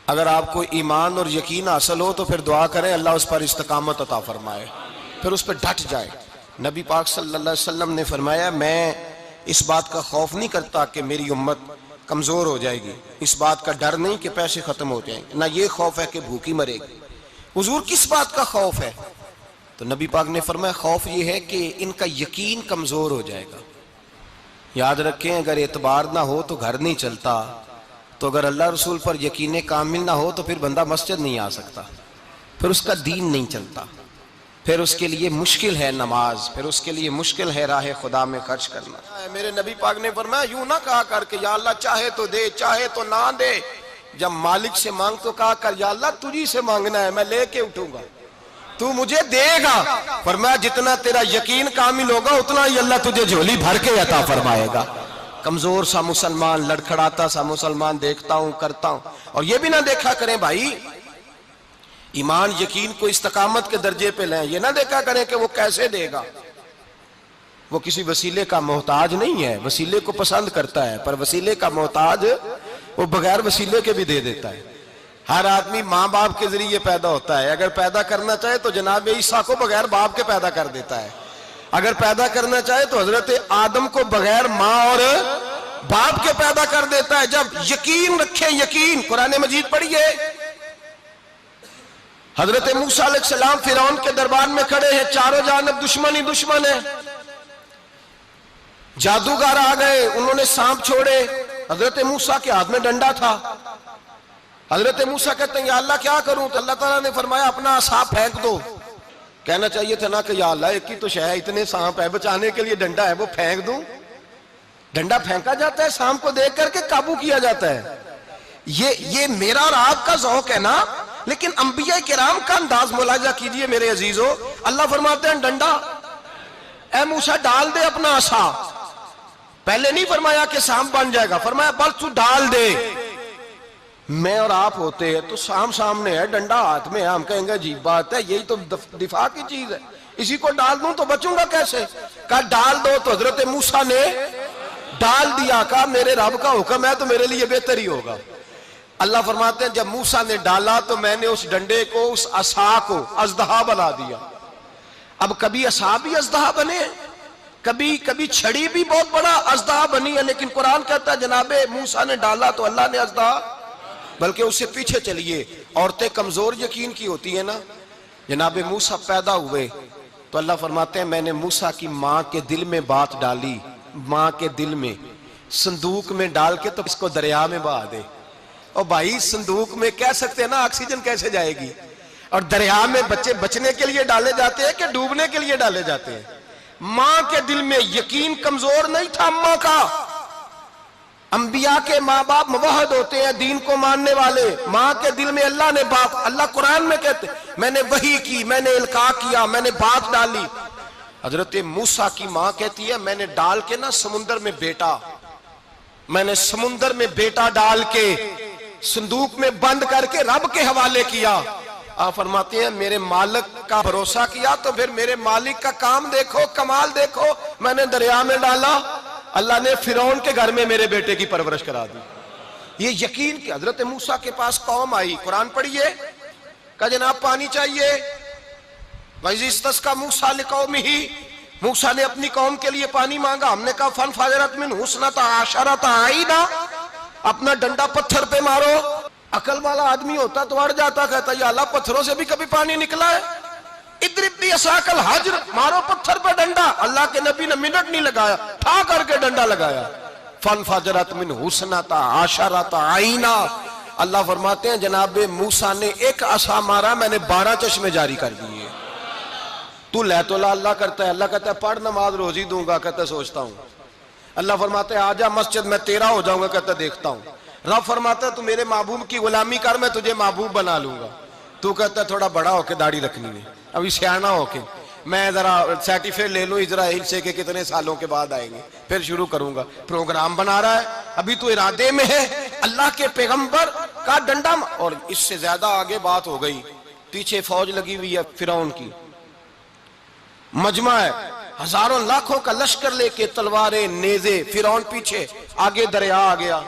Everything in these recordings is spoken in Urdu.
اگر آپ کو ایمان اور یقین حاصل ہو تو پھر دعا کریں اللہ اس پر استقامت عطا فرمائے، پھر اس پہ ڈٹ جائے۔ نبی پاک صلی اللہ علیہ وسلم نے فرمایا میں اس بات کا خوف نہیں کرتا کہ میری امت کمزور ہو جائے گی، اس بات کا ڈر نہیں کہ پیسے ختم ہو جائیں گے، نہ یہ خوف ہے کہ بھوکی مرے گی۔ حضور کس بات کا خوف ہے؟ تو نبی پاک نے فرمایا خوف یہ ہے کہ ان کا یقین کمزور ہو جائے گا۔ یاد رکھیں اگر اعتبار نہ ہو تو گھر نہیں چلتا، تو اگر اللہ رسول پر یقین کامل نہ ہو تو پھر بندہ مسجد نہیں آ سکتا، پھر اس کا دین نہیں چلتا، پھر اس کے لیے مشکل ہے نماز، پھر اس کے لیے مشکل ہے راہ خدا میں خرچ کرنا۔ میرے نبی پاک نے فرمایا یوں نہ کہا کر کہ یا اللہ چاہے تو دے چاہے تو نہ دے، جب مالک سے مانگ تو کہا کر یا اللہ تجھی سے مانگنا ہے، میں لے کے اٹھوں گا، تو مجھے دے گا۔ فرمایا جتنا تیرا یقین کامل ہوگا اتنا ہی اللہ تجھے جھولی بھر کے عطا فرمائے گا۔ کمزور سا مسلمان، لڑکھڑاتا سا مسلمان دیکھتا ہوں کرتا ہوں، اور یہ بھی نہ دیکھا کریں بھائی ایمان یقین کو استقامت کے درجے پہ لیں، یہ نہ دیکھا کریں کہ وہ کیسے دے گا، وہ کسی وسیلے کا محتاج نہیں ہے، وسیلے کو پسند کرتا ہے، پر وسیلے کا محتاج وہ بغیر وسیلے کے بھی دے دیتا ہے۔ ہر آدمی ماں باپ کے ذریعے پیدا ہوتا ہے، اگر پیدا کرنا چاہے تو جناب عیسیٰ کو بغیر باپ کے پیدا کر دیتا ہے، اگر پیدا کرنا چاہے تو حضرت آدم کو بغیر ماں اور باپ کے پیدا کر دیتا ہے۔ جب یقین رکھیں، یقین قرآن مجید پڑھیے، حضرت موسیٰ علیہ السلام فرعون کے دربار میں کھڑے ہیں، چاروں جانب دشمن ہی دشمن ہے، جادوگر آ گئے، انہوں نے سانپ چھوڑے، حضرت موسیٰ کے ہاتھ میں ڈنڈا تھا، حضرت موسیٰ کہتے ہیں یا اللہ کیا کروں؟ تو اللہ تعالیٰ نے فرمایا اپنا عصا پھینک دو۔ کہنا چاہیے تھا نا کہ یا اللہ ایک ہی تو شے ہے، اتنے سانپ ہے، بچانے کے لیے ڈنڈا ہے وہ پھینک دوں؟ ڈنڈا پھینکا جاتا ہے، سانپ کو دیکھ کر کے قابو کیا جاتا ہے۔ یہ میرا اور آپ کا ذوق ہے نا، لیکن انبیاء کرام کا انداز ملاحظہ کیجئے میرے عزیزو۔ اللہ فرماتے ہیں ڈنڈا اے موسیٰ ڈال دے اپنا عصا، پہلے نہیں فرمایا کہ سانپ بن جائے گا، فرمایا بس تو ڈال دے۔ میں اور آپ ہوتے ہیں تو سام سامنے ہے، ڈنڈا ہاتھ میں ہے، ہم کہیں گے عجیب بات ہے، یہی تو دفاع کی چیز ہے، اسی کو ڈال دوں تو بچوں گا کیسے؟ کہا ڈال دو، تو حضرت موسیٰ نے ڈال دیا، کہا میرے رب کا حکم ہے تو میرے لیے بہتر ہی ہوگا۔ اللہ فرماتے ہیں جب موسیٰ نے ڈالا تو میں نے اس ڈنڈے کو، اس عصا کو اژدہا بنا دیا۔ اب کبھی عصا بھی اژدہا بنے، کبھی چھڑی بھی بہت بڑا اژدہا بنی ہے، لیکن قرآن کہتا ہے جناب موسیٰ نے ڈالا تو اللہ نے اژدہا، بلکہ اس سے پیچھے چلیے، عورتیں کمزور یقین کی ہوتی ہیں نا، جناب موسیٰ پیدا ہوئے تو اللہ فرماتے ہیں میں نے موسیٰ کی ماں کے دل میں بات ڈالی، ماں کے دل میں صندوق میں ڈال کے تو اس کو دریا میں بہا دے۔ اور بھائی صندوق میں کہہ سکتے ہیں نا آکسیجن کیسے جائے گی، اور دریا میں بچے بچنے کے لیے ڈالے جاتے ہیں کہ ڈوبنے کے لیے ڈالے جاتے ہیں؟ ماں کے دل میں یقین کمزور نہیں تھا اماں کا۔ انبیاء کے ماں باپ موحد ہوتے ہیں، دین کو ماننے والے، ماں کے دل میں اللہ نے باپ، اللہ قرآن میں کہتے میں نے وحی کی، میں نے القاء کیا، میں نے بات ڈالی۔ حضرت موسیٰ کی ماں کہتی ہے میں نے ڈال کے نا سمندر میں بیٹا، میں نے سمندر میں بیٹا ڈال کے صندوق میں بند کر کے رب کے حوالے کیا۔ آپ فرماتے ہیں میرے مالک کا بھروسہ کیا تو پھر میرے مالک کا کام دیکھو، کمال دیکھو، میں نے دریا میں ڈالا، اللہ نے فرعون کے گھر میں میرے بیٹے کی پرورش کرا دی۔ یہ یقین کہ حضرت موسیٰ کے پاس قوم آئی، قرآن پڑھیے، کہا جناب پانی چاہیے، وَإِذِ اسْتَسْقَىٰ مُوسَىٰ لِقَوْمِهِ، موسیٰ نے اپنی قوم کے لیے پانی مانگا، ہم نے کہا فَانْفَجَرَتْ مِنْهُ اثْنَتَا عَشَرَةَ عَيْنًا، اپنا ڈنڈا پتھر پہ مارو۔ عقل والا آدمی ہوتا تو اڑ جاتا، کہتا یا اللہ پتھروں سے بھی کبھی پانی نکلا ہے؟ اضرب بعصاک الحجر، مارو پتھر پہ ڈنڈا۔ اللہ کے نبی نے منٹ نہیں لگایا، ٹھا کر کے ڈنڈا لگایا، فَانْفَجَرَتْ مِنْهُ اثْنَتَا عَشَرَةَ عَيْنًا۔ اللہ فرماتے ہیں جناب موسیٰ نے ایک عصا مارا، میں نے 12 چشمے جاری کر دیے۔ تو لے تو اللہ کرتا ہے، اللہ کہتا ہے پڑھ نماز روزی دوں گا، کہتا ہے سوچتا ہوں۔ اللہ فرماتا ہے آجا مسجد میں تیرا ہو جاؤں گا، کہتا ہے دیکھتا ہوں۔ رب فرماتا ہے تو میرے محبوب کی غلامی کر، میں تجھے محبوب بنا لوں گا۔ تو کہتا ہے تھوڑا بڑا ہو کے داڑھی رکھنی ہے، ابھی سیانا ہو کے میں ذرا سرٹیفکیٹ لے لوں اسرائیل سے کہ کتنے سالوں کے بعد آئیں گے، پھر شروع کروں گا۔ پروگرام بنا رہا ہے، ابھی تو ارادے میں ہے۔ اللہ کے پیغمبر کا ڈنڈا، اور اس سے زیادہ آگے بات ہو گئی، پیچھے فوج لگی ہوئی ہے فرعون کی، مجمع ہے، ہزاروں لاکھوں کا لشکر لے کے، تلواریں نیزے، فرعون پیچھے، آگے دریا آ گیا۔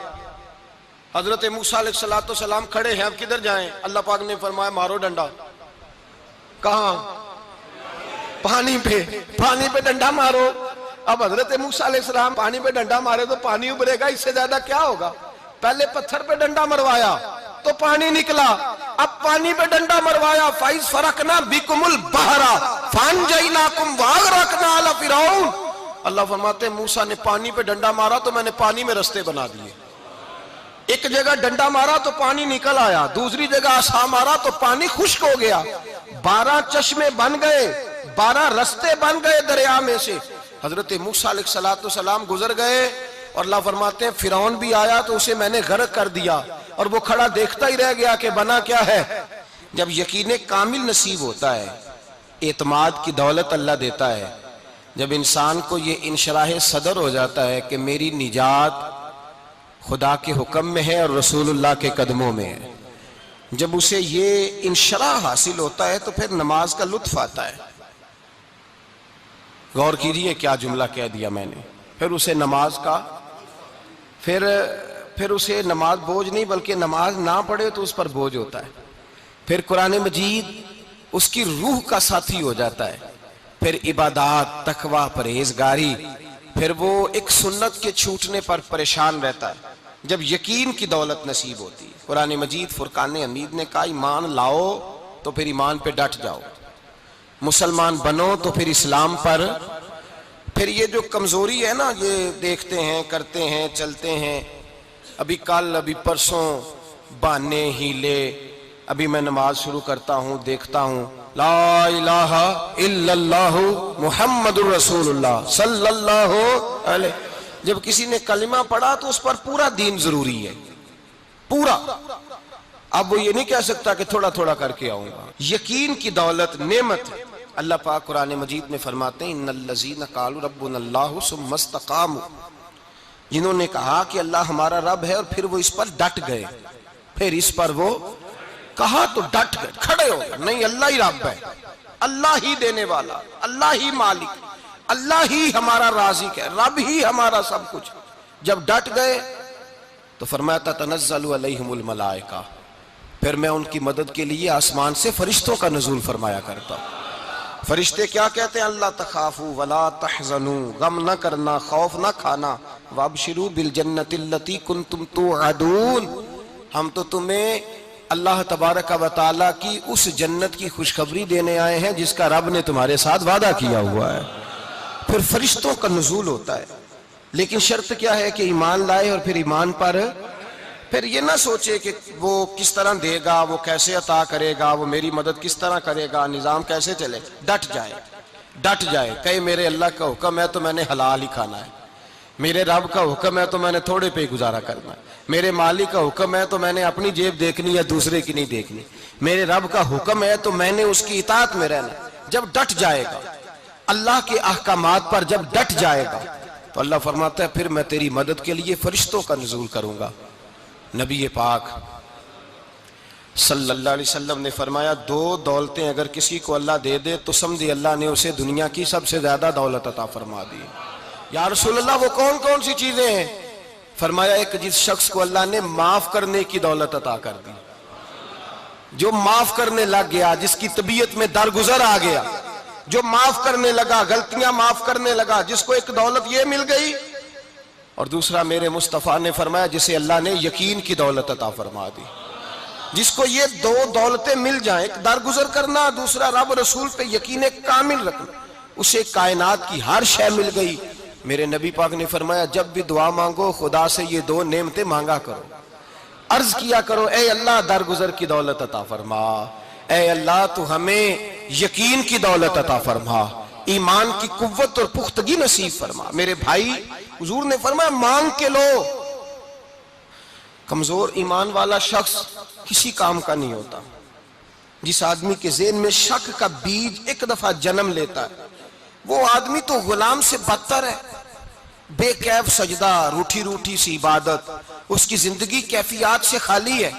حضرت موسیٰ علیہ السلام کھڑے ہیں، اب کدھر جائیں؟ اللہ پاک نے فرمایا مارو ڈنڈا۔ کہاں؟ پانی پہ ڈنڈا مارو۔ اب حضرت موسیٰ علیہ السلام پانی پہ ڈنڈا مارے تو پانی ابھرے گا، اس سے زیادہ کیا ہوگا؟ پہلے پتھر پہ ڈنڈا مروایا تو پانی نکلا، اب پانی پہ ڈنڈا مروایا، فَإِذْ فَرَقْنَا بِكُمُ الْبَحْرَ فَأَنْجَيْنَاكُمْ وَأَغْرَقْنَا آلَ فِرْعَوْنَ۔ اللہ فرماتے ہیں موسیٰ نے پانی پہ ڈنڈا مارا تو میں نے پانی میں رستے بنا دیے۔ ایک جگہ ڈنڈا مارا تو پانی نکل آیا، دوسری جگہ عصا مارا تو پانی خشک ہو گیا، 12 چشمے بن گئے، 12 رستے بن گئے دریا میں سے۔ حضرت موسیٰ علیہ السلام گزر گئے اور اللہ فرماتے ہیں فرعون بھی آیا تو اسے میں نے غرق کر دیا، اور وہ کھڑا دیکھتا ہی رہ گیا کہ بنا کیا ہے۔ جب یقین کامل نصیب ہوتا ہے، اعتماد کی دولت اللہ دیتا ہے، جب انسان کو یہ انشراح صدر ہو جاتا ہے کہ میری نجات خدا کے حکم میں ہے اور رسول اللہ کے قدموں میں ہے، جب اسے یہ انشراح حاصل ہوتا ہے تو پھر نماز کا لطف آتا ہے۔ غور کیجئے کیا جملہ کہہ دیا میں نے، پھر اسے نماز کا پھر اسے نماز بوجھ نہیں بلکہ نماز نہ پڑھے تو اس پر بوجھ ہوتا ہے، پھر قرآن مجید اس کی روح کا ساتھی ہو جاتا ہے، پھر عبادات، تقوی، پرہیزگاری، پھر وہ ایک سنت کے چھوٹنے پر پریشان رہتا ہے جب یقین کی دولت نصیب ہوتی ہے۔ قرآن مجید فرقان حمید نے کہا ایمان لاؤ تو پھر ایمان پہ ڈٹ جاؤ، مسلمان بنو تو پھر اسلام پر۔ پھر یہ جو کمزوری ہے نا، یہ دیکھتے ہیں، کرتے ہیں، چلتے ہیں، ابھی کل ابھی پرسوں بہانے ہیلے، ابھی میں نماز شروع کرتا ہوں دیکھتا ہوں لا الہ الا اللہ محمد الرسول اللہ صلی اللہ علیہ، جب کسی نے کلمہ پڑھا تو اس پر پورا دین ضروری ہے، پورا۔ اب وہ یہ نہیں کہہ سکتا کہ تھوڑا تھوڑا کر کے آؤں گا۔ یقین کی دولت نعمت ہے۔ اللہ پاک قرآن مجید میں فرماتے ہیں ان الذین قالوا ربنا اللہ ثم استقاموا، جنہوں نے کہا کہ اللہ ہمارا رب ہے اور پھر وہ اس پر ڈٹ گئے، پھر اس پر وہ کہا تو ڈٹ گئے، کھڑے ہو گئے، نہیں اللہ ہی رب ہے، اللہ ہی دینے والا، اللہ ہی مالک، اللہ ہی ہمارا رازق ہے، رب ہی ہمارا سب کچھ۔ جب ڈٹ گئے تو فرمایا تتنزل علیہم الملائکہ، پھر میں ان کی مدد کے لیے آسمان سے فرشتوں کا نزول فرمایا کرتا ہوں۔ فرشتے کیا کہتے ہیں؟ اللہ تخافوا ولا تحزنوا، غم نہ کرنا، خوف نہ کھانا، وابشروا بالجنۃ التی کنتم توعدون، ہم تو تمہیں اللہ تبارک و تعالیٰ کی اس جنت کی خوشخبری دینے آئے ہیں جس کا رب نے تمہارے ساتھ وعدہ کیا ہوا ہے۔ پھر فرشتوں کا نزول ہوتا ہے، لیکن شرط کیا ہے کہ ایمان لائے، اور پھر ایمان پر پھر یہ نہ سوچے کہ وہ کس طرح دے گا، وہ کیسے عطا کرے گا، وہ میری مدد کس طرح کرے گا، نظام کیسے چلے، ڈٹ جائے، کہے میرے اللہ کا حکم ہے تو میں نے حلال ہی کھانا ہے، میرے رب کا حکم ہے تو میں نے تھوڑے پہ گزارا کرنا ہے، میرے مالک کا حکم ہے تو میں نے اپنی جیب دیکھنی یا دوسرے کی نہیں دیکھنی، میرے رب کا حکم ہے تو میں نے اس کی اطاعت میں رہنا۔ جب ڈٹ جائے گا اللہ کے احکامات پر، جب ڈٹ جائے گا تو اللہ فرماتا ہے پھر میں تیری مدد کے لیے فرشتوں کا نزول کروں گا۔ نبی پاک صلی اللہ علیہ وسلم نے فرمایا 2 دولتیں اگر کسی کو اللہ دے دے تو سمجھے اللہ نے اسے دنیا کی سب سے زیادہ دولت عطا فرما دی۔ یا رسول اللہ وہ کون کون سی چیزیں ہیں؟ فرمایا ایک جس شخص کو اللہ نے معاف کرنے کی دولت عطا کر دی، جو معاف کرنے لگ گیا، جس کی طبیعت میں درگزر آ گیا، جو معاف کرنے لگا، غلطیاں معاف کرنے لگا، جس کو ایک دولت یہ مل گئی۔ اور دوسرا میرے مصطفیٰ نے فرمایا جسے اللہ نے یقین کی دولت عطا فرما دی، جس کو یہ 2 دولتیں مل جائیں، ایک درگزر کرنا، دوسرا رب رسول پہ یقین کامل رکھنا، اسے کائنات کی ہر شے مل گئی۔ میرے نبی پاک نے فرمایا جب بھی دعا مانگو خدا سے یہ 2 نعمتیں مانگا کرو، عرض کیا کرو اے اللہ درگزر کی دولت عطا فرما، اے اللہ تو ہمیں یقین کی دولت عطا فرما، ایمان کی قوت اور پختگی نصیب فرما۔ میرے بھائی حضور نے فرمایا مانگ کے لو۔ کمزور ایمان والا شخص کسی کام کا نہیں ہوتا۔ جس آدمی کے ذہن میں شک کا بیج ایک دفعہ جنم لیتا ہے وہ آدمی تو غلام سے بدتر ہے، بے کیف سجدہ، روٹھی روٹھی سی عبادت، اس کی زندگی کیفیات سے خالی ہے۔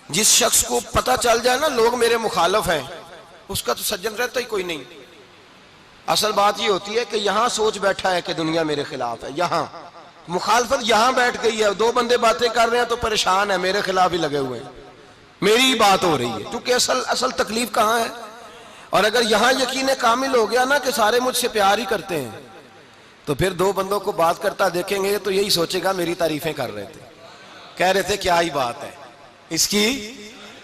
جس شخص کو پتہ چل جائے نا لوگ میرے مخالف ہیں، اس کا تو سجن رہتا ہی کوئی نہیں۔ اصل بات یہ ہوتی ہے کہ یہاں سوچ بیٹھا ہے کہ دنیا میرے خلاف ہے، یہاں مخالفت یہاں بیٹھ گئی ہے، دو بندے باتیں کر رہے ہیں تو پریشان ہے، میرے خلاف ہی لگے ہوئے ہیں، میری ہی بات ہو رہی ہے، کیونکہ اصل تکلیف کہاں ہے؟ اور اگر یہاں یقین کامل ہو گیا نا کہ سارے مجھ سے پیار ہی کرتے ہیں، تو پھر دو بندوں کو بات کرتا دیکھیں گے تو یہی سوچے گا میری تعریفیں کر رہے تھے، کہہ رہے تھے کیا ہی بات ہے اس کی۔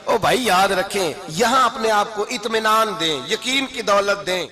او بھائی یاد رکھیں، یہاں اپنے آپ کو اطمینان دیں، یقین کی دولت دیں۔